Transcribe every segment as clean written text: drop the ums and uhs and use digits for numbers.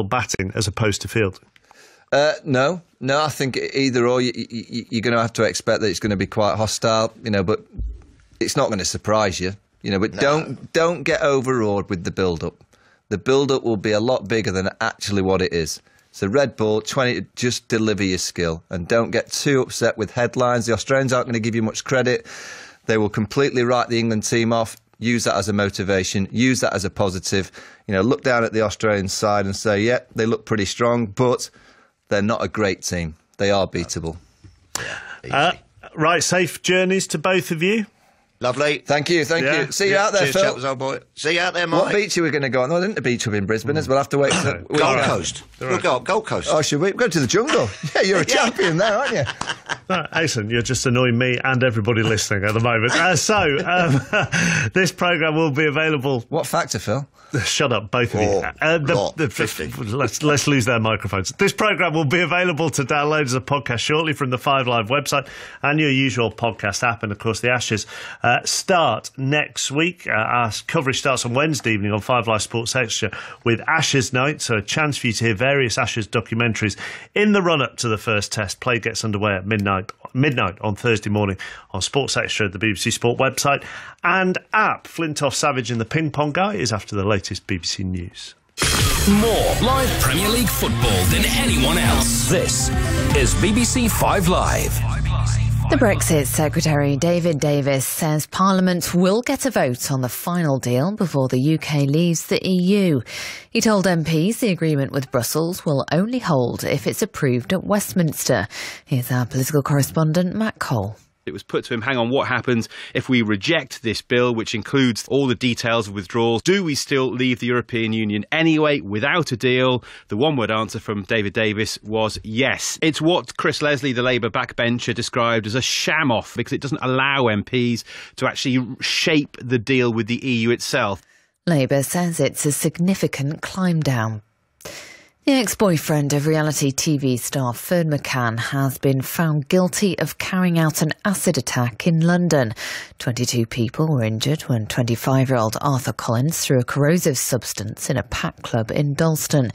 batting as opposed to fielding? No, I think either or. You're going to have to expect that it's going to be quite hostile, but it's not going to surprise you, But no. Don't get overawed with the build-up. The build-up will be a lot bigger than actually what it is. So red ball, 20, just deliver your skill and don't get too upset with headlines. The Australians aren't going to give you much credit. They will completely write the England team off. Use that as a motivation. Use that as a positive. Look down at the Australian side and say, yeah, they look pretty strong, but they're not a great team. They are beatable. Right, safe journeys to both of you. Lovely. Thank you. See you out there, Cheers, Phil. chaps, old boy. See you out there, Mike. What beach are we going to go on? No, there isn't a beach up in Brisbane, we'll have to wait. Gold Coast. We'll go up Gold Coast. Oh, should we? Go to the jungle. Yeah, you're a champion there, aren't you? Excellent. You're just annoying me and everybody listening at the moment. This programme will be available... What factor, Phil? Shut up, both of you. 50. Let's lose their microphones. This programme will be available to download as a podcast shortly from the 5 Live website and your usual podcast app. And, of course, the Ashes start next week. Our coverage starts on Wednesday evening on 5 Live Sports Extra with Ashes Night, so a chance for you to hear various Ashes documentaries in the run-up to the first test. Play gets underway at midnight on Thursday morning on Sports Extra, the BBC Sport website and app. Flintoff, Savage and the Ping Pong Guy is after the latest BBC News. More live Premier League football than anyone else. This is BBC 5 Live. The Brexit Secretary David Davis says Parliament will get a vote on the final deal before the UK leaves the EU. He told MPs the agreement with Brussels will only hold if it's approved at Westminster. Here's our political correspondent Matt Cole. It was put to him, hang on, what happens if we reject this bill, which includes all the details of withdrawal? Do we still leave the European Union anyway without a deal? The one-word answer from David Davis was yes. It's what Chris Leslie, the Labour backbencher, described as a sham-off because it doesn't allow MPs to actually shape the deal with the EU itself. Labour says it's a significant climb down. The ex-boyfriend of reality TV star Fern McCann has been found guilty of carrying out an acid attack in London. 22 people were injured when 25-year-old Arthur Collins threw a corrosive substance in a packed club in Dalston.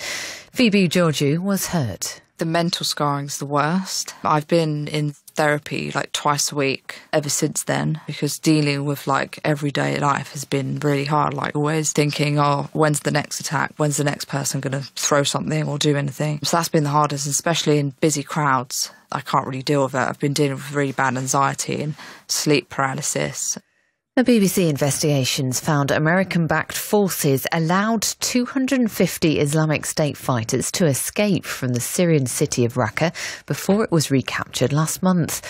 Phoebe Georgiou was hurt. The mental scarring's the worst. I've been in therapy like twice a week ever since then because dealing with like everyday life has been really hard. Like always thinking, oh, when's the next attack? When's the next person going to throw something or do anything? So that's been the hardest, especially in busy crowds. I can't really deal with it. I've been dealing with really bad anxiety and sleep paralysis. The BBC investigations found American-backed forces allowed 250 Islamic State fighters to escape from the Syrian city of Raqqa before it was recaptured last month.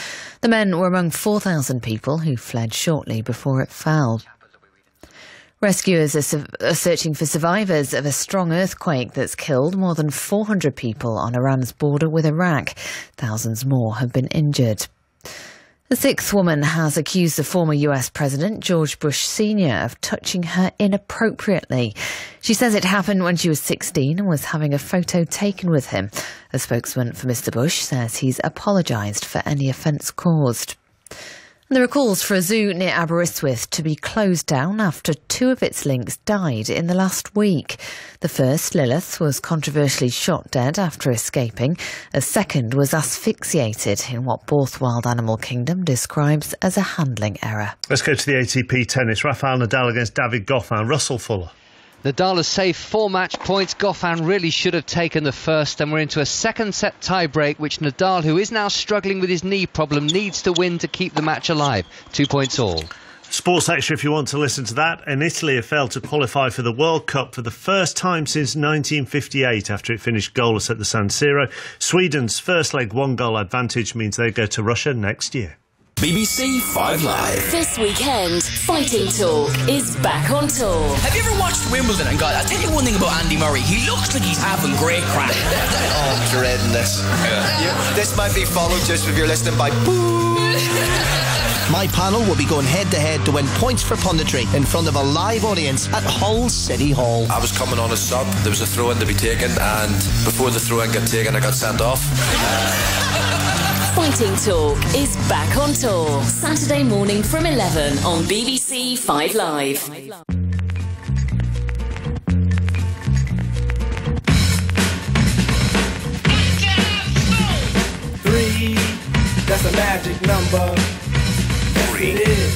The men were among 4,000 people who fled shortly before it fell. Rescuers are searching for survivors of a strong earthquake that's killed more than 400 people on Iran's border with Iraq. Thousands more have been injured. The sixth woman has accused the former US President George Bush Sr. of touching her inappropriately. She says it happened when she was 16 and was having a photo taken with him. A spokesman for Mr. Bush says he's apologised for any offence caused. There are calls for a zoo near Aberystwyth to be closed down after 2 of its lynx died in the last week. The first, Lilith, was controversially shot dead after escaping. A second was asphyxiated in what Both Wild Animal Kingdom describes as a handling error. Let's go to the ATP tennis. Rafael Nadal against David Goffin. Russell Fuller. Nadal has saved 4 match points. Goffin really should have taken the first, and we're into a second set tie-break, which Nadal, who is now struggling with his knee problem, needs to win to keep the match alive. 2 points all. Sports Extra if you want to listen to that. And Italy have failed to qualify for the World Cup for the first time since 1958 after it finished goalless at the San Siro. Sweden's first leg 1-goal advantage means they go to Russia next year. BBC 5 Live. This weekend, Fighting Talk is back on tour. Have you ever watched Wimbledon and got, I'll tell you one thing about Andy Murray, he looks like he's having great crack. Oh, dreading this. Yeah. This might be followed just if you're listening by boo. My panel will be going head-to-head to win points for punditry in front of a live audience at Hull City Hall. I was coming on a sub, there was a throw-in to be taken, and before the throw-in got taken, I got sent off. Fighting Talk is back on tour. Saturday morning from 11 on BBC 5 Live. It's a magic number. Yes, it is.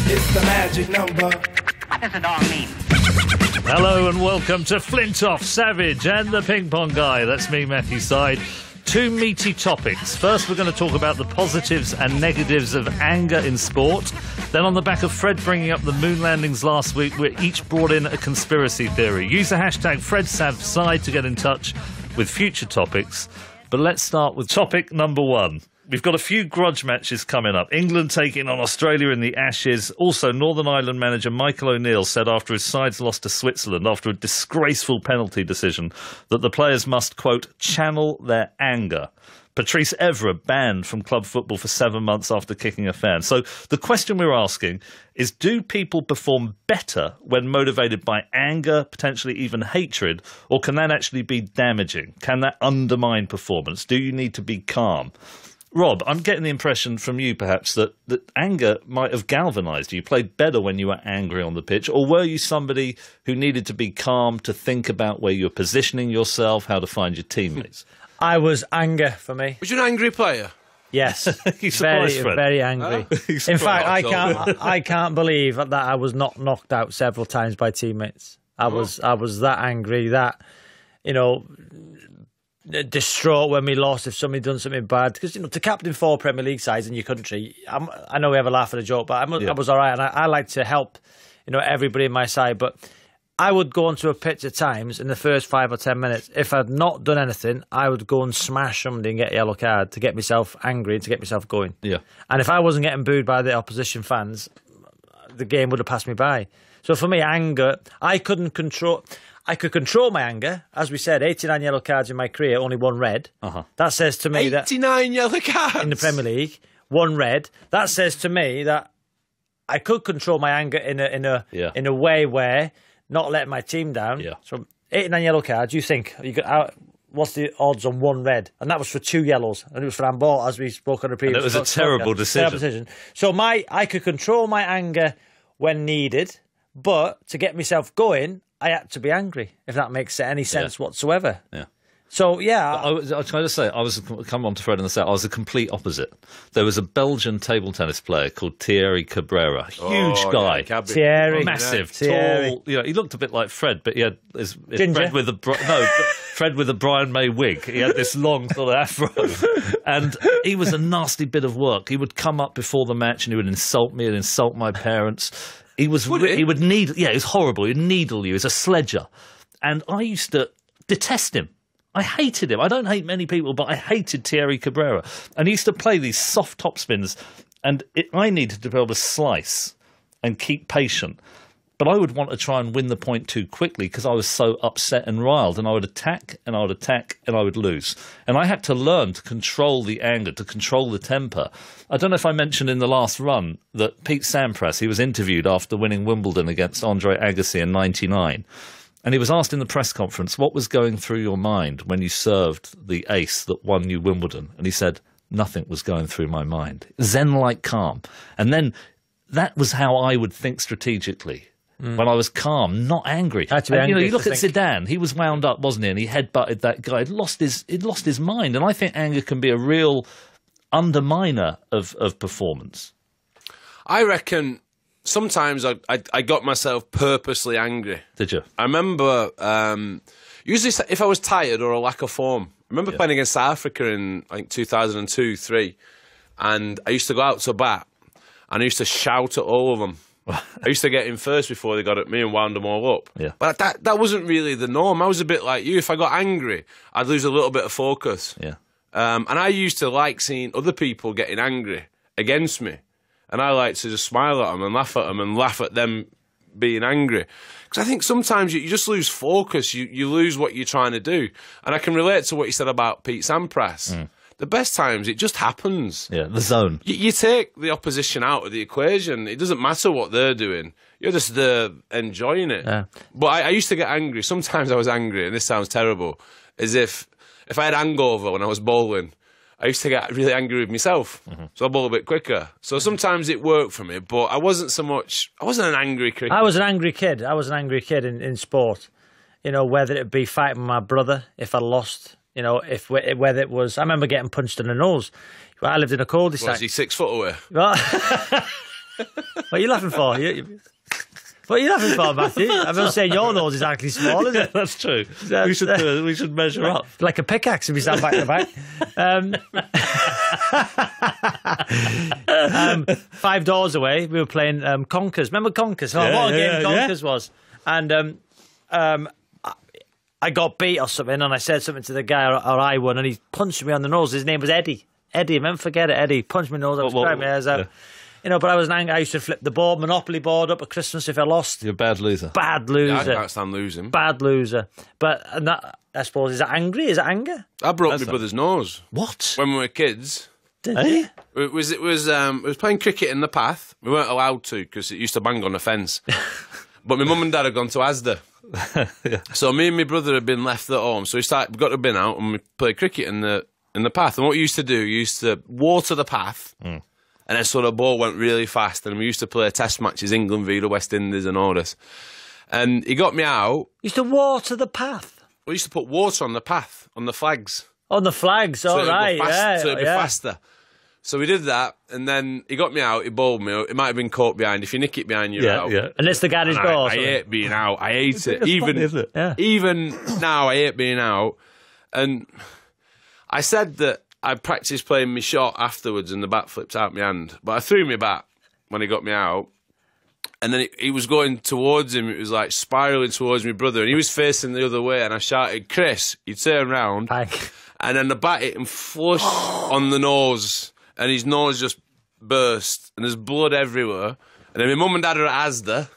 It's the magic number. What does it all mean? Hello and welcome to Flintoff, Savage and the Ping Pong Guy. That's me, Matthew Syed. Two meaty topics. First, we're going to talk about the positives and negatives of anger in sport. Then, on the back of Fred bringing up the moon landings last week, we each brought in a conspiracy theory. Use the hashtag FredSavSide to get in touch with future topics. But let's start with topic number one. We've got a few grudge matches coming up. England taking on Australia in the Ashes. Also, Northern Ireland manager Michael O'Neill said after his side's lost to Switzerland after a disgraceful penalty decision that the players must, quote, channel their anger. Patrice Evra banned from club football for 7 months after kicking a fan. So the question we're asking is, do people perform better when motivated by anger, potentially even hatred, or can that actually be damaging? Can that undermine performance? Do you need to be calm? Rob, I'm getting the impression from you, perhaps, that anger might have galvanised you. You played better when you were angry on the pitch, or were you somebody who needed to be calm to think about where you're positioning yourself, how to find your teammates? I was anger for me. Was you an angry player? Yes, very, very angry. In fact, I can't believe that I was not knocked out several times by teammates. I was that angry, that, you know, distraught when we lost if somebody done something bad, because, you know, to captain 4 Premier League sides in your country, I know we have a laugh at a joke, but I was all right, and I like to help, you know, everybody in my side. But I would go onto a pitch at times in the first 5 or 10 minutes. If I'd not done anything, I would go and smash somebody and get a yellow card to get myself angry and to get myself going. Yeah. And if I wasn't getting booed by the opposition fans, the game would have passed me by. So for me, anger, I could control my anger. As we said, 89 yellow cards in my career, only 1 red. That says to me 89 yellow cards in the Premier League, 1 red. That says to me that I could control my anger in a way where not letting my team down. Yeah. So 89 yellow cards. You think what's the odds on 1 red? And that was for 2 yellows, and it was for handball, as we spoke on the previous. And it was a terrible decision. So I could control my anger when needed, but to get myself going, I had to be angry, if that makes any sense whatsoever. Yeah. So, yeah. I was trying to say, come on to Fred in the set, I was the complete opposite. There was a Belgian table tennis player called Thierry Cabrera. Huge guy. Yeah, Thierry. Massive, tall. You know, he looked a bit like Fred, but he had his Fred with a Brian May wig. He had this long sort of afro. And he was a nasty bit of work. He would come up before the match and he would insult me and insult my parents. He would needle. Yeah, it was horrible. He'd needle you. He was a sledger. And I used to detest him. I hated him. I don't hate many people, but I hated Thierry Cabrera. And he used to play these soft topspins, and I needed to be able to slice and keep patient. But I would want to try and win the point too quickly because I was so upset and riled, and I would attack and I would attack and I would lose. And I had to learn to control the anger, to control the temper. I don't know if I mentioned in the last run that Pete Sampras, he was interviewed after winning Wimbledon against Andre Agassi in '99. And he was asked in the press conference, what was going through your mind when you served the ace that won you Wimbledon? And he said, nothing was going through my mind. Zen-like calm. And then that was how I would think strategically. When I was calm, not angry. And, you know, you look at Zidane, he was wound up, wasn't he? And he headbutted that guy. He'd lost his mind. And I think anger can be a real underminer of performance. I reckon sometimes I got myself purposely angry. Did you? I remember, usually if I was tired or a lack of form, I remember playing against South Africa in, I think, 2002-03, and I used to go out to bat, and I used to shout at all of them. I used to get in first before they got at me and wound them all up. Yeah. But that wasn't really the norm. I was a bit like you. If I got angry, I'd lose a little bit of focus. Yeah. And I used to like seeing other people getting angry against me. And I like to just smile at them and laugh at them being angry. Because I think sometimes you just lose focus. You lose what you're trying to do. And I can relate to what you said about Pete Sampras. The best times, it just happens. Yeah, the zone. You take the opposition out of the equation. It doesn't matter what they're doing. You're just there enjoying it. Yeah. But I used to get angry. Sometimes I was angry, and this sounds terrible, as if I had hangover when I was bowling, I used to get really angry with myself. So I bowl a bit quicker. So sometimes it worked for me, but I wasn't an angry cricketer. I was an angry kid. I was an angry kid in sport. You know, whether it be fighting with my brother if I lost You know, whether it was, I remember getting punched in the nose. I lived in a cul-de-sac. Was he 6 foot away? What are you laughing for? What are you laughing for, Matthew? I'm not saying your nose is actually small, is it? That's true. We should measure up. Like a pickaxe if we stand back to back. 5 doors away, we were playing Conkers. Remember Conkers? What a game Conkers was. And I got beat or something, and I said something to the guy, or I won, and he punched me on the nose. His name was Eddie. Eddie, never forget it. Eddie punched me in the nose. I was crying my ears out. Yeah. You know, but I was an angry. I used to flip the board, Monopoly board up at Christmas if I lost. You're a bad loser. Bad loser. Yeah, I can't stand losing. Bad loser. But that, I suppose, is that angry? Is it anger? I broke my brother's nose. What? When we were kids. Did you? It was playing cricket in the path. We weren't allowed to because it used to bang on the fence. But my mum and dad had gone to Asda. Yeah. So me and my brother had been left at home. So we got to bin out and we played cricket in the path. And what we used to do, we used to water the path. And then so the ball went really fast. And we used to play test matches, England v the West Indies and all this. And he got me out. You used to water the path? We used to put water on the path, on the flags. On the flags, all right. So it'd be faster. So we did that, and then he got me out, he bowled me. It might have been caught behind. If you nick it behind, you're out. Yeah. And it's the garage door. I hate being out. I hate it. Yeah. Even now, I hate being out. And I said that I practiced playing my shot afterwards and the bat flipped out my hand. But I threw my bat when he got me out. And then he was going towards him. It was like spiralling towards my brother. And he was facing the other way. And I shouted, "Chris!" He turned round. And then the bat hit him flush on the nose. And his nose just burst. And there's blood everywhere. And then my mum and dad are at Asda.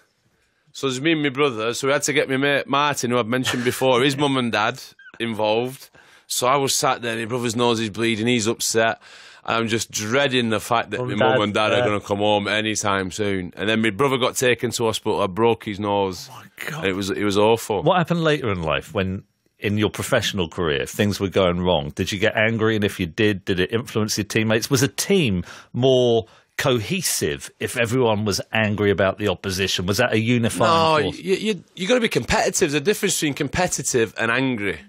So there's me and my brother. So we had to get my mate Martin, who I've mentioned before, his mum and dad involved. So I was sat there, my brother's nose is bleeding, he's upset. And I'm just dreading the fact that my mum and dad are going to come home anytime soon. And then my brother got taken to hospital. I broke his nose. Oh, my God. It was awful. What happened later in life when, in your professional career, if things were going wrong? Did you get angry? And if you did it influence your teammates? Was a team more cohesive if everyone was angry about the opposition? Was that a unifying force? You got to be competitive. There's a difference between competitive and angry.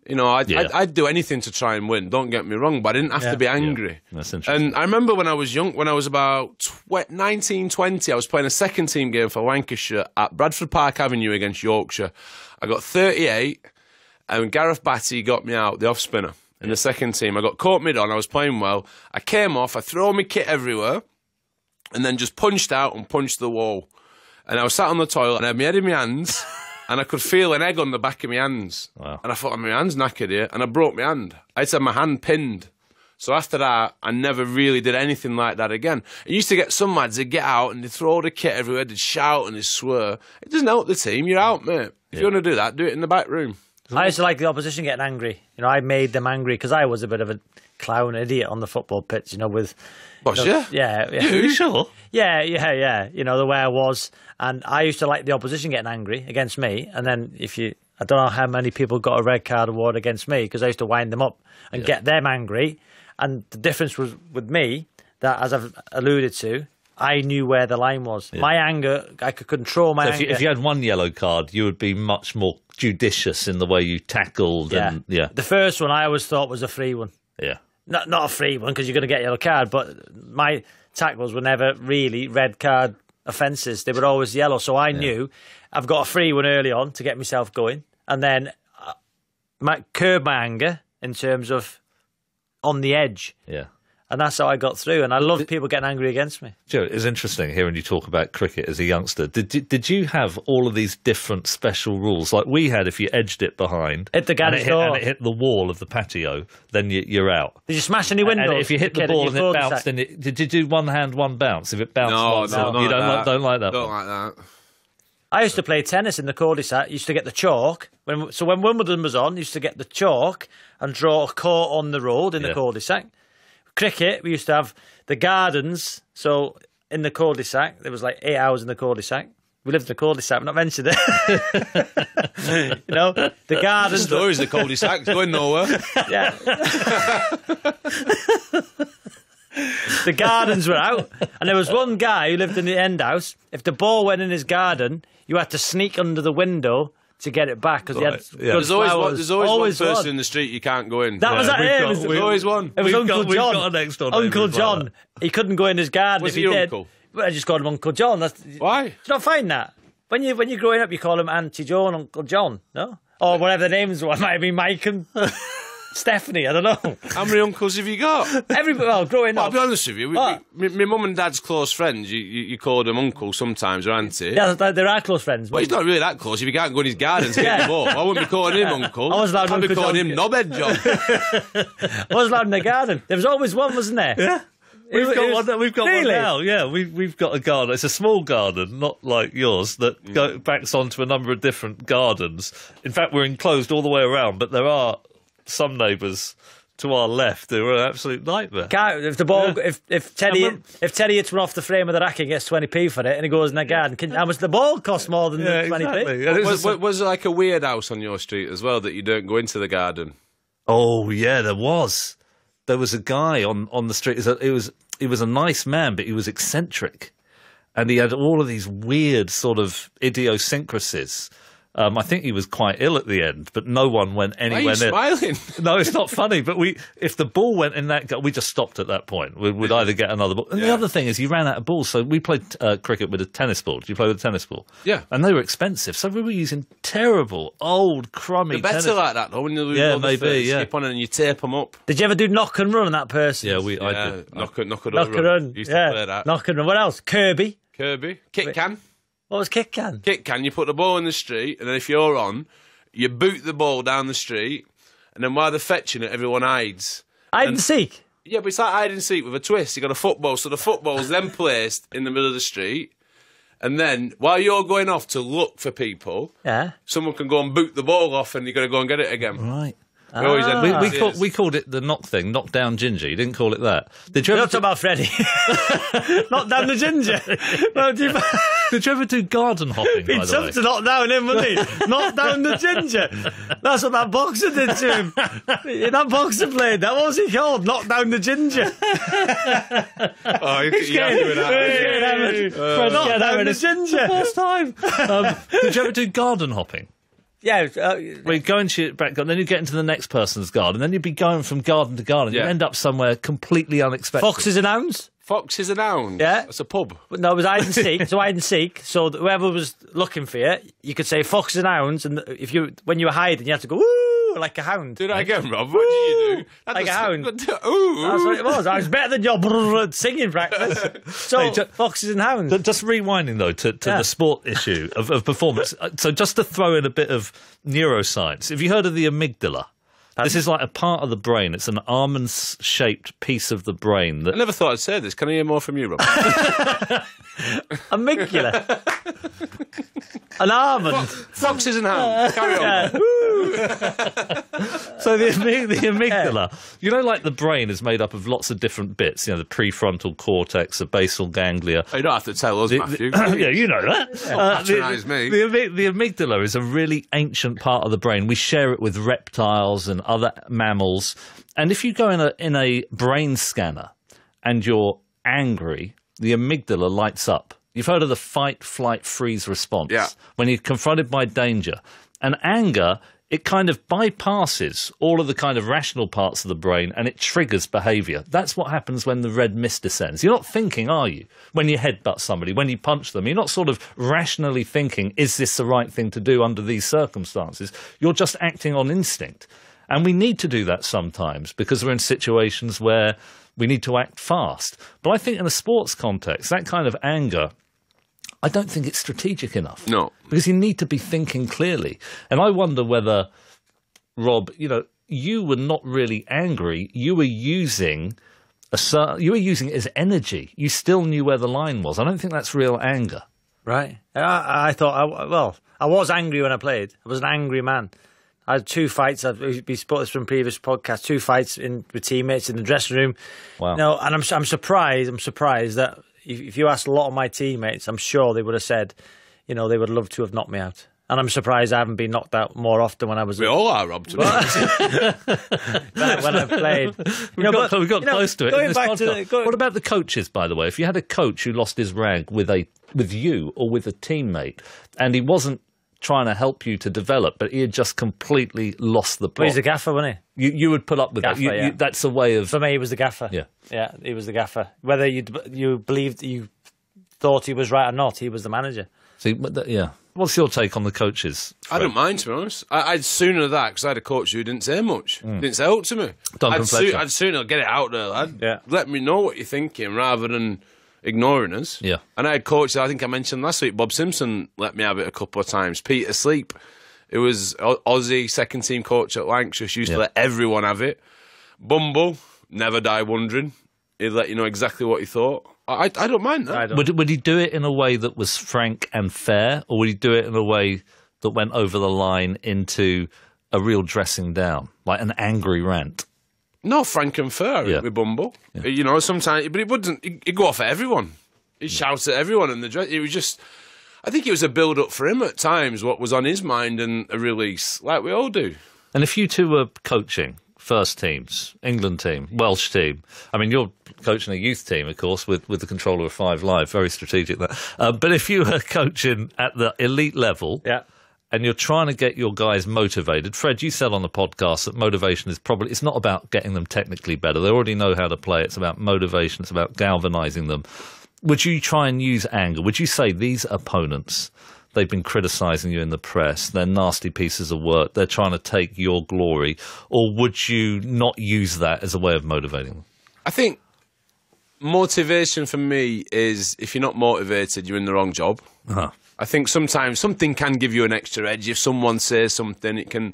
You know, I'd do anything to try and win, don't get me wrong, but I didn't have to be angry. Yeah. That's interesting. And I remember when I was young, when I was about 19, 20, I was playing a second team game for Lancashire at Bradford Park Avenue against Yorkshire. I got 38, and Gareth Batty got me out, the off-spinner, in the second team. I got caught mid-on, I was playing well. I came off, I threw my kit everywhere, and then just punched out and punched the wall. And I was sat on the toilet, and I had my head in my hands, and I could feel an egg on the back of my hands. Wow. And I thought, my hand's knackered here. And I broke my hand. I had to have my hand pinned. So after that, I never really did anything like that again. I used to get some lads, they'd get out and they'd throw the kit everywhere, they'd shout and they'd swear. It doesn't help the team. You're out, mate. If you want to do that, do it in the back room. I used to like the opposition getting angry. You know, I made them angry because I was a bit of a clown idiot on the football pitch, you know, with... Was you? Yeah. You sure? Yeah. You know, the way I was. And I used to like the opposition getting angry against me. And then I don't know how many people got a red card award against me because I used to wind them up and get them angry. And the difference was with me that, as I've alluded to, I knew where the line was. Yeah. My anger, I could control my anger. If you had one yellow card, you would be much more judicious in the way you tackled. Yeah. And, yeah. The first one I always thought was a free one. Yeah. Not a free one because you're going to get a yellow card, but my tackles were never really red card offences. They were always yellow, so I knew I've got a free one early on to get myself going, and then curb my anger in terms of on the edge. Yeah. And that's how I got through, and I loved people getting angry against me. Joe, it's interesting hearing you talk about cricket as a youngster. Did you have all of these different special rules? Like we had, if you edged it behind... Hit the garage door. And it hit the wall of the patio, then you're out. Did you smash any windows? And if you hit the ball and it bounced, then did you do one hand, one bounce? If it bounced No, you don't like that. Don't like that. I used to play tennis in the cul-de-sac. Used to get the chalk. When Wimbledon was on, used to get the chalk and draw a court on the road in the cul-de-sac. Cricket, we used to have the gardens. So in the cul-de-sac, there was like 8 hours in the cul-de-sac. We lived in the cul-de-sac. I'm not mentioned it. You know, the gardens. The story's the cul-de-sac. It's going nowhere. Yeah. The gardens were out, and there was one guy who lived in the end house. If the ball went in his garden, you had to sneak under the window to get it back because he had good There's always flowers. one person in the street you can't go in. That was at him. There's always one. It was Uncle John. We've got an next door Uncle John. Like he couldn't go in his garden Was if he he did. uncle? But I just called him Uncle John. Why? Do you not find that? When you're growing up, you call him Auntie John, Uncle John, no? Or whatever the names were. It might have been Mike and Stephanie, I don't know. How many uncles have you got? Growing up. I'll be honest with you. My mum and dad's close friends, you call them uncle sometimes, or auntie. Yeah, there are close friends. But he's not really that close if you can't go in his garden to get the ball. I wouldn't be calling him uncle. I'd be calling him Knobhead John. I was allowed in the garden. There was always one, wasn't there? Yeah. We've got one now. Yeah, we've got a garden. It's a small garden, not like yours, that backs onto a number of different gardens. In fact, we're enclosed all the way around, but there are some neighbours to our left who are an absolute nightmare. If the ball, if Teddy hits one off the frame of the rack and gets 20p for it, and he goes in the garden, how much the ball costs more than 20p? Exactly. Was there like a weird house on your street as well that you don't go into the garden? Oh yeah, there was. There was a guy on the street. He was a nice man, but he was eccentric, and he had all of these weird sort of idiosyncrasies. I think he was quite ill at the end, but no one went anywhere near. Why are you smiling? No, it's not funny. But if the ball went in that goal, we just stopped at that point. We'd either get another ball. And the other thing is, you ran out of balls. So we played cricket with a tennis ball. Did you play with a tennis ball? Yeah. And they were expensive, so we were using terrible, old, crummy. They're better like that, though. When you skip on it and you tape them up. Did you ever do knock and run on that person? Yeah, I did. Knock and run. Used to play that. Knock and run. What else? Kirby. Kick can. What was kick can? Kick can, you put the ball in the street, and then if you're on, you boot the ball down the street, and then while they're fetching it, everyone hides. Hide and seek? Yeah, but it's like hide and seek with a twist. You got a football, so the football's then placed in the middle of the street, and then while you're going off to look for people, someone can go and boot the ball off, and you've got to go and get it again. Right. We called it the knock thing, knock down ginger. You didn't call it that. Did you ever talk about Freddie? Knock down the ginger. Did you ever do garden hopping? He'd tough to knock down him, wouldn't he? Knock down the ginger. That's what that boxer did to him. That boxer played that. What was he called? Knock down the ginger. Oh, you're doing that. Knock down the ginger. First time. Did you ever do garden hopping? Yeah. Where you go into your back garden, then you get into the next person's garden, then you'd be going from garden to garden. You end up somewhere completely unexpected. Foxes and hounds? Foxes and hounds? Yeah. It's a pub. No, it was hide and seek. So hide and seek. So whoever was looking for you, you could say foxes and hounds, and when you were hiding, you had to go, woo, like a hound. Do that again, Rob. What did you do? Like a hound. Ooh. That's what it was. I was better than your singing practice. So, foxes and hounds. Just rewinding, though, to the sport issue of performance. So just to throw in a bit of neuroscience. Have you heard of the amygdala? This is like a part of the brain. It's an almond-shaped piece of the brain. I never thought I'd say this. Can I hear more from you, Rob? Amygdala. An almond. Foxes and hounds. Carry on. So the amygdala, you know, like the brain is made up of lots of different bits. You know, the prefrontal cortex, the basal ganglia. Oh, you don't have to tell us, Matthew. Yeah, you know that. Patronise me. The amygdala is a really ancient part of the brain. We share it with reptiles and other mammals. And if you go in a brain scanner and you're angry, the amygdala lights up. You've heard of the fight, flight, freeze response. Yeah. When you're confronted by danger. And anger, it kind of bypasses all of the kind of rational parts of the brain and it triggers behaviour. That's what happens when the red mist descends. You're not thinking, are you? When you headbutt somebody, when you punch them, you're not sort of rationally thinking, is this the right thing to do under these circumstances? You're just acting on instinct. And we need to do that sometimes because we're in situations where we need to act fast. But I think in a sports context, that kind of anger, I don't think it's strategic enough. No. Because you need to be thinking clearly. And I wonder whether, Rob, you were not really angry. You were using it as energy. You still knew where the line was. I don't think that's real anger. Right. I thought, I was angry when I played. I was an angry man. I had 2 fights. We spoke this from previous podcasts. 2 fights with teammates in the dressing room. Wow. No, and I'm surprised that if you asked a lot of my teammates, I'm sure they would have said, they would love to have knocked me out. And I'm surprised I haven't been knocked out more often when I was. We all are, Rob. To be honest. When I played, we got close to it. In this podcast. What about the coaches, by the way? If you had a coach who lost his rag with you or with a teammate, and he wasn't trying to help you to develop, but he had just completely lost the plot. Well, he's a gaffer, wasn't he? You would put up with gaffer, that. That's a way of... For me, he was the gaffer. Yeah, he was the gaffer. Whether you believed, you thought he was right or not, he was the manager. See, what's your take on the coaches, Fred? I don't mind, to be honest. I'd sooner that, because I had a coach who didn't say much. Didn't say out to me. I'd sooner get it out there, lad. Yeah. Let me know what you're thinking, rather than ignoring us. Yeah. And I had coaches, I think I mentioned last week, Bob Simpson let me have it a couple of times. Peter Sleep, it was Aussie, second team coach at Lancashire, used to let everyone have it. Bumble, never die wondering. He'd let you know exactly what he thought. I don't mind that. Would he do it in a way that was frank and fair, or would he do it in a way that went over the line into a real dressing down, like an angry rant? No, frank and fair with Bumble. Yeah. You know, sometimes, but it wouldn't. He'd go off at everyone. He'd shout at everyone in the dress. It was just. I think it was a build-up for him at times. What was on his mind and a release, like we all do. And if you two were coaching first teams, England team, Welsh team. I mean, you're coaching a youth team, of course, with the controller of 5 Live. Very strategic there. But if you were coaching at the elite level, and you're trying to get your guys motivated, Fred, you said on the podcast that motivation is probably, it's not about getting them technically better. They already know how to play. It's about motivation. It's about galvanising them. Would you try and use anger? Would you say these opponents, they've been criticising you in the press, they're nasty pieces of work, they're trying to take your glory, or would you not use that as a way of motivating them? I think motivation for me is, if you're not motivated, you're in the wrong job. I think sometimes something can give you an extra edge. If someone says something, it can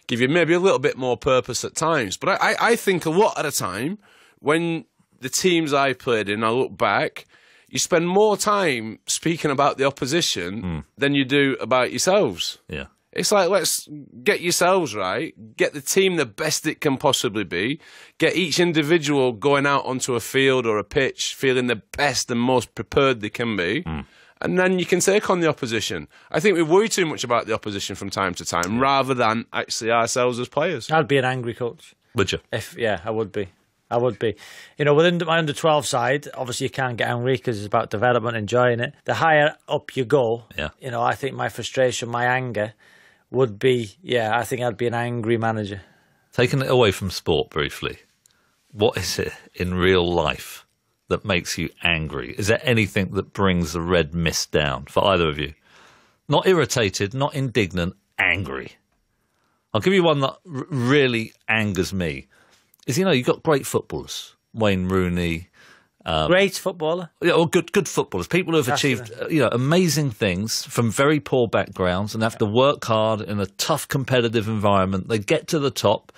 give you maybe a little bit more purpose at times. But I think a lot of the time, when the teams I played in, I look back, you spend more time speaking about the opposition than you do about yourselves. Yeah. It's like, let's get yourselves right, get the team the best it can possibly be, get each individual going out onto a field or a pitch feeling the best and most prepared they can be, and then you can take on the opposition. I think we worry too much about the opposition from time to time, rather than actually ourselves as players. I'd be an angry coach. Would you? I would be. I would be. You know, within my under-12 side, obviously you can't get angry because it's about development, enjoying it. The higher up you go, you know, I think my frustration, my anger would be, I think I'd be an angry manager. Taking it away from sport briefly, what is it in real life that makes you angry? Is there anything that brings the red mist down for either of you? Not irritated, not indignant, angry. I'll give you one that really angers me. Is, you know, you've got great footballers, Wayne Rooney. Great footballer. Yeah, or good footballers. People who have achieved amazing things from very poor backgrounds and have to work hard in a tough competitive environment. They get to the top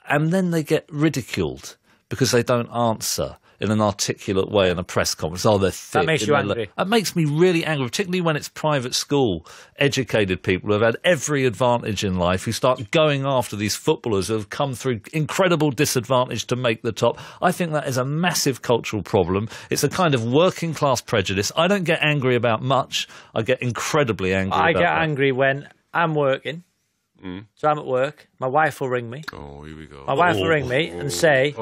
and then they get ridiculed because they don't answer in an articulate way in a press conference. Oh, they're thick. That makes you angry. That makes me really angry, particularly when it's private school, educated people who have had every advantage in life, who start going after these footballers who have come through incredible disadvantage to make the top. I think that is a massive cultural problem. It's a kind of working class prejudice. I don't get angry about much. I get incredibly angry about that. I get angry when I'm working. So I'm at work. My wife will ring me. Oh, here we go. My wife will ring me and say,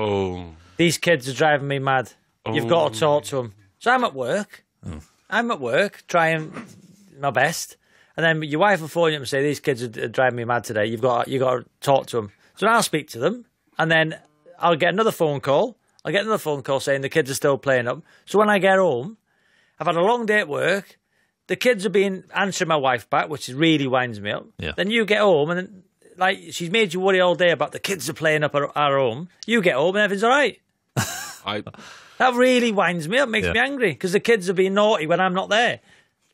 these kids are driving me mad. You've got to talk to them. So I'm at work. I'm at work, trying my best. And then your wife will phone you up and say, these kids are driving me mad today. You've got to talk to them. So I'll speak to them. And then I'll get another phone call. I'll get another phone call saying the kids are still playing up. So when I get home, I've had a long day at work. The kids have been answering my wife back, which really winds me up. Yeah. Then you get home and like she's made you worry all day about the kids are playing up at our home. You get home and everything's all right. That really winds me up, makes me angry because the kids are being naughty when I'm not there.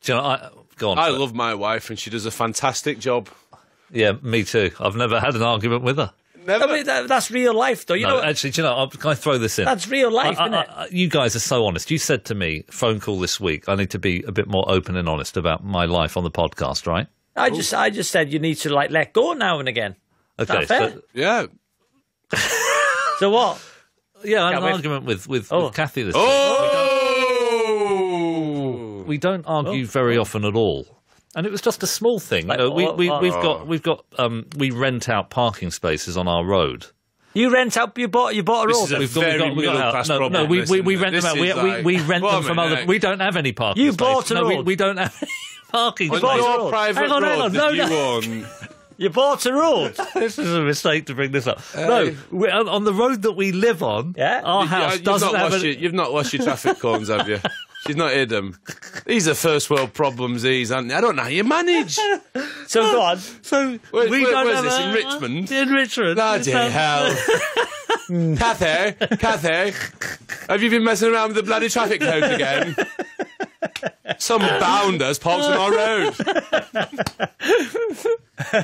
Do you know, go on. I love my wife and she does a fantastic job. Yeah, me too. I've never had an argument with her. Never. I mean, that's real life, though. You know, actually, do you know, can I throw this in? That's real life, isn't it? You guys are so honest. You said to me, phone call this week, I need to be a bit more open and honest about my life on the podcast, right? I just said you need to like let go now and again. Okay. Is that fair? Yeah. So what? Yeah, I had an argument with Kathy this week. We don't argue very often at all. And it was just a small thing. Like, we rent out parking spaces on our road. You rent out? You bought a road? We rent them out. We rent them from other. We don't have any parking. You bought a road. We don't have. parking On space. your private Hang on, road no. you own. You bought a road. This is a mistake to bring this up. No, on the road that we live on, our house doesn't have You've not lost your traffic cones, have you? She's not hid them. These are first world problems, these, aren't they? I don't know how you manage. So go on. So where's don't this, have in Richmond? In Richmond. Bloody hell. Cathy, have you been messing around with the bloody traffic codes again? Some bounders parked on our road.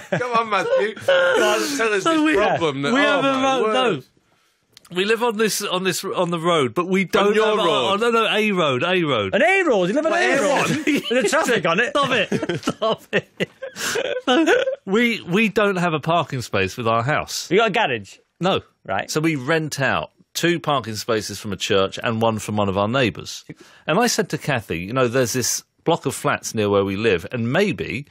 Come on, Matthew. Tell us this problem. We have a road. No. We live on the road, but we don't on your have road. A road. An A road. You live on an A road with the traffic on it. Stop it. We don't have a parking space with our house. You got a garage? No. Right. So we rent out 2 parking spaces from a church and 1 from one of our neighbours. And I said to Kathy, there's this block of flats near where we live, and maybe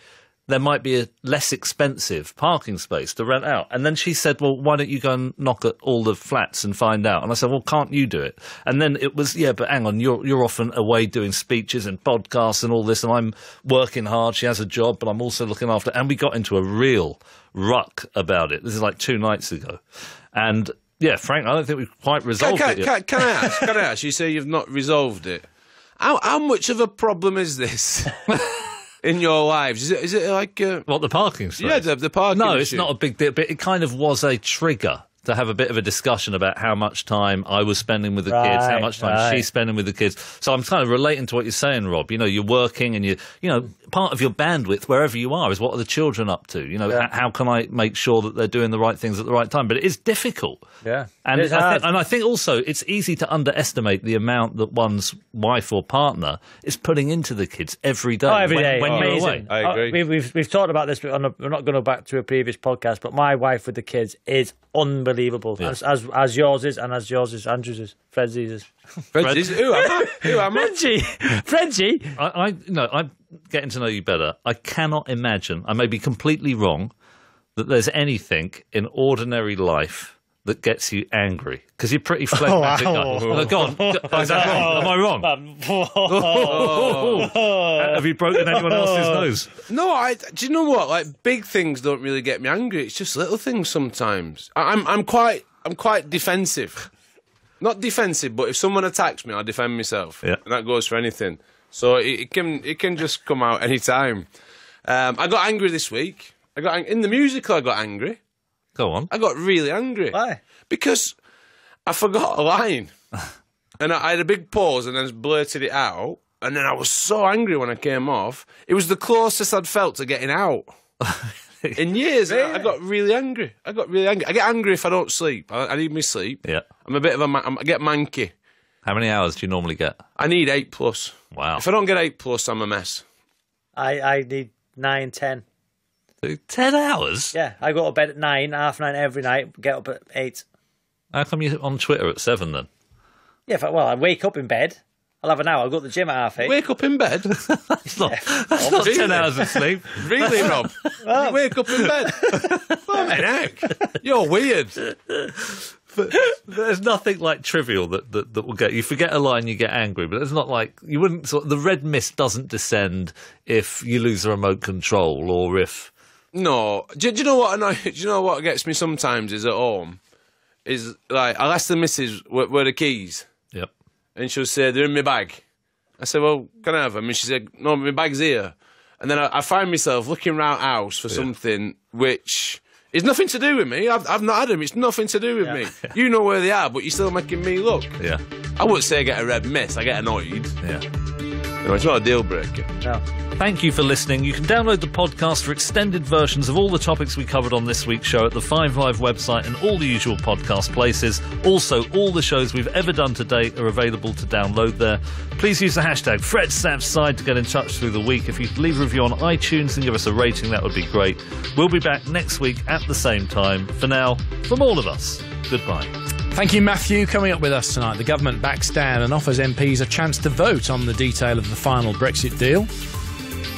there might be a less expensive parking space to rent out. And then she said, well, why don't you go and knock at all the flats and find out? And I said, well, can't you do it? And then it was, but hang on, you're often away doing speeches and podcasts and all this, and I'm working hard. She has a job, but I'm also looking after. And we got into a real ruck about it. This is like 2 nights ago. And, Frank, I don't think we've quite resolved it yet. Can I ask? You say you've not resolved it. How much of a problem is this? In your lives, is it like what, the parking space? Yeah, the parking. No, issue. it's not a big deal, but it kind of was a trigger to have a bit of a discussion about how much time I was spending with the kids, how much time she's spending with the kids. So I'm kind of relating to what you're saying, Rob. You're working, and part of your bandwidth wherever you are is what are the children up to? How can I make sure that they're doing the right things at the right time? But it is difficult. Yeah, and I think also it's easy to underestimate the amount that one's wife or partner is putting into the kids every day. Every day. When you're away. I agree. We've talked about this. We're not going to go back to a previous podcast, but my wife with the kids is unbelievable, as yours is, and as yours is, Andrew's is, Fred's is. Fred's? Who am I? Fredgie. I'm getting to know you better. I cannot imagine, I may be completely wrong, that there's anything in ordinary life that gets you angry, because you're pretty phlegmatic guy. No, go on. Is that wrong? Am I wrong? Have you broken anyone else's nose? No, do you know what? Like, big things don't really get me angry. It's just little things sometimes. I'm quite defensive. Not defensive, but if someone attacks me, I defend myself. Yeah. And that goes for anything. So it can just come out any time. I got angry this week. In the musical, I got angry. Go on. I got really angry. Why? Because I forgot a line. And I had a big pause and then blurted it out. And then I was so angry when I came off. It was the closest I'd felt to getting out. In years, really? I got really angry. I get angry if I don't sleep. I need my sleep. Yeah. I'm a bit of I get manky. How many hours do you normally get? I need 8+. Wow. If I don't get 8+, I'm a mess. I need 9, 10. 10 hours? Yeah, I go to bed at 9, 9:30 every night, get up at 8. How come you're on Twitter at 7 then? Yeah, I wake up in bed. I'll have an hour. I'll go to the gym at 8:30. Wake up in bed? That's not 10 hours of sleep. Really, Rob? You wake up in bed? Fucking heck. You're weird. But there's nothing like trivial that will get you. Forget a line, you get angry. But it's not like you wouldn't. The red mist doesn't descend if you lose the remote control or if. No. Do you know what? Do you know what gets me sometimes is at home? Is like I'll ask the missus where are the keys. Yep. And she'll say they're in my bag. I said, well, can I have them? And she said, no, my bag's here. And then I find myself looking around house for something which. It's nothing to do with me. I've not had them. It's nothing to do with me. You know where they are, but you're still making me look. Yeah. I wouldn't say I get a red mist. I get annoyed. Yeah. It's not a deal breaker. No. Thank you for listening. You can download the podcast for extended versions of all the topics we covered on this week's show at the 5 Live website and all the usual podcast places. Also, all the shows we've ever done to date are available to download there. Please use the hashtag FredSavSide to get in touch through the week. If you could leave a review on iTunes and give us a rating, that would be great. We'll be back next week at the same time. For now, from all of us, goodbye. Thank you, Matthew. Coming up with us tonight, the government backs down and offers MPs a chance to vote on the detail of the final Brexit deal.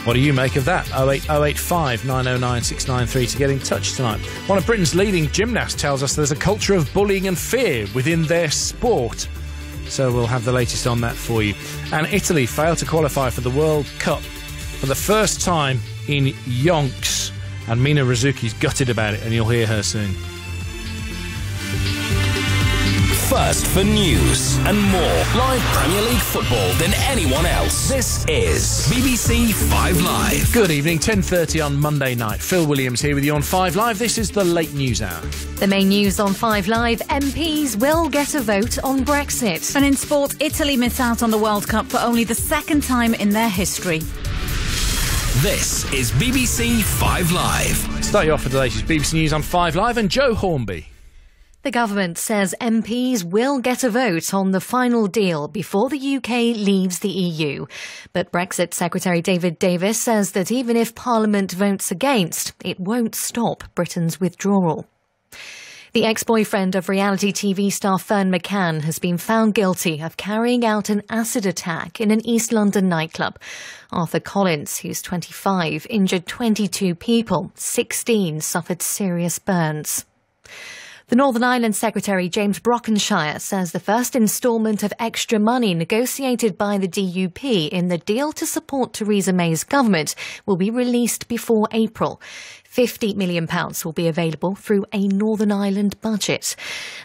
What do you make of that? 08085 909 693 to get in touch tonight. One of Britain's leading gymnasts tells us there's a culture of bullying and fear within their sport. So we'll have the latest on that for you. And Italy failed to qualify for the World Cup for the first time in yonks. And Mina Rizuki's gutted about it, and you'll hear her soon. First for news and more live Premier League football than anyone else. This is BBC 5 Live. Good evening, 10:30 on Monday night. Phil Williams here with you on 5 Live. This is the late news hour. The main news on 5 Live, MPs will get a vote on Brexit. And in sport, Italy miss out on the World Cup for only the second time in their history. This is BBC 5 Live. Start you off with the latest BBC News on 5 Live and Joe Hornby. The government says MPs will get a vote on the final deal before the UK leaves the EU. But Brexit Secretary David Davis says that even if Parliament votes against, it won't stop Britain's withdrawal. The ex-boyfriend of reality TV star Fern McCann has been found guilty of carrying out an acid attack in an East London nightclub. Arthur Collins, who's 25, injured 22 people. 16 suffered serious burns. The Northern Ireland Secretary James Brockenshire says the first instalment of extra money negotiated by the DUP in the deal to support Theresa May's government will be released before April. £50 million will be available through a Northern Ireland budget.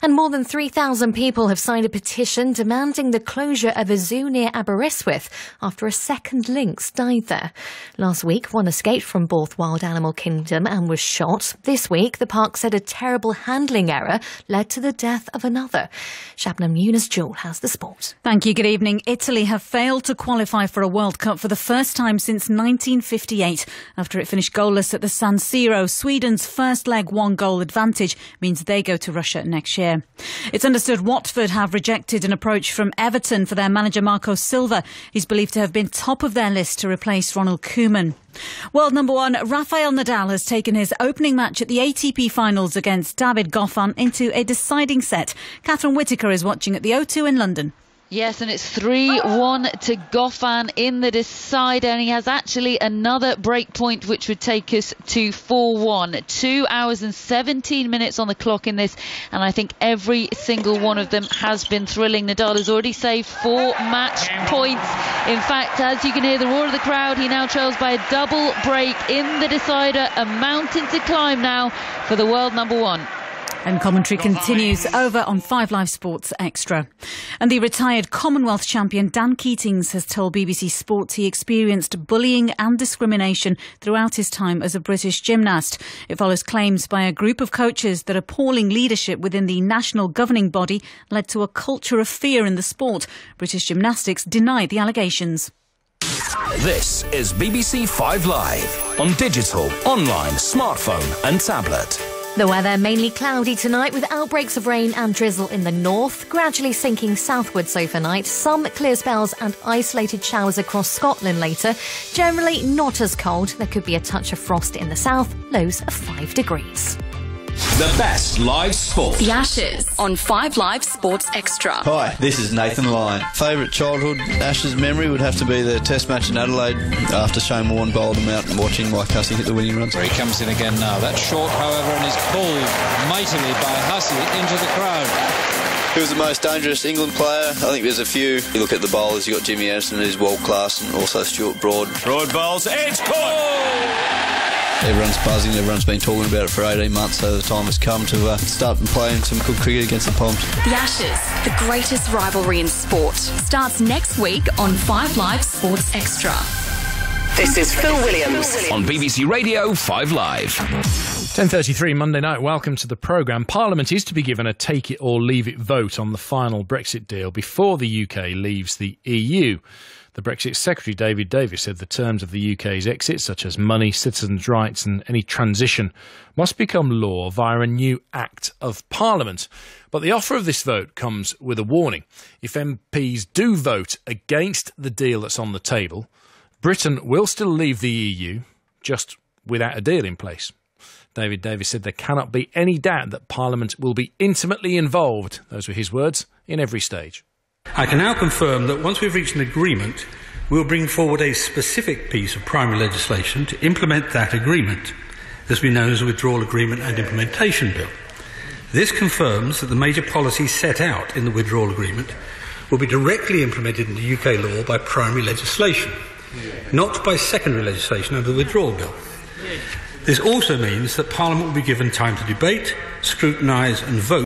And more than 3,000 people have signed a petition demanding the closure of a zoo near Aberystwyth after a second lynx died there. Last week, one escaped from Borth Wild Animal Kingdom and was shot. This week, the park said a terrible handling error led to the death of another. Shabnam Yunus-Jewel has the sport. Thank you. Good evening. Italy have failed to qualify for a World Cup for the first time since 1958 after it finished goalless at the San Siro. Sweden's first leg one-goal advantage means they go to Russia next year. It's understood Watford have rejected an approach from Everton for their manager Marco Silva. He's believed to have been top of their list to replace Ronald Koeman. World number one, Rafael Nadal has taken his opening match at the ATP Finals against David Goffin into a deciding set. Catherine Whitaker is watching at the O2 in London. Yes, and it's 3-1 to Goffin in the decider, and he has actually another break point which would take us to 4-1. 2 hours and 17 minutes on the clock in this, and I think every single one of them has been thrilling. Nadal has already saved 4 match points. In fact, as you can hear the roar of the crowd, he now trails by a double break in the decider. A mountain to climb now for the world number one. And commentary continues over on 5 Live Sports Extra. And the retired Commonwealth champion Dan Keatings has told BBC Sport he experienced bullying and discrimination throughout his time as a British gymnast. It follows claims by a group of coaches that appalling leadership within the national governing body led to a culture of fear in the sport. British Gymnastics denied the allegations. This is BBC 5 Live on digital, online, smartphone and tablet. The weather mainly cloudy tonight with outbreaks of rain and drizzle in the north, gradually sinking southwards overnight. Some clear spells and isolated showers across Scotland later. Generally not as cold. There could be a touch of frost in the south, lows of 5 degrees. The best live sport. The Ashes on 5 Live Sports Extra. Hi, this is Nathan Lyon. Favourite childhood Ashes memory would have to be the Test match in Adelaide after Shane Warne bowled him out and watching Mike Hussey hit the winning runs. He comes in again now. That's short, however, and is pulled mightily by Hussey into the crowd. Who was the most dangerous England player? I think there's a few. You look at the bowlers, you've got Jimmy Anderson, who's world class, and also Stuart Broad. Broad bowls, it's caught! Everyone's buzzing, everyone's been talking about it for 18 months, so the time has come to start playing some good cricket against the Poms. The Ashes, the greatest rivalry in sport, starts next week on 5 Live Sports Extra. This is Phil Williams on BBC Radio 5 Live. 10:33 Monday night. Welcome to the programme. Parliament is to be given a take it or leave it vote on the final Brexit deal before the UK leaves the EU. The Brexit Secretary David Davis said the terms of the UK's exit, such as money, citizens' rights and any transition, must become law via a new Act of Parliament. But the offer of this vote comes with a warning. If MPs do vote against the deal that's on the table, Britain will still leave the EU, just without a deal in place. David Davis said there cannot be any doubt that Parliament will be intimately involved, those were his words, in every stage. I can now confirm that once we've reached an agreement, we'll bring forward a specific piece of primary legislation to implement that agreement. This will be known as a Withdrawal Agreement and Implementation Bill. This confirms that the major policies set out in the Withdrawal Agreement will be directly implemented into UK law by primary legislation. not by secondary legislation under the Withdrawal Bill. This also means that Parliament will be given time to debate, scrutinise and vote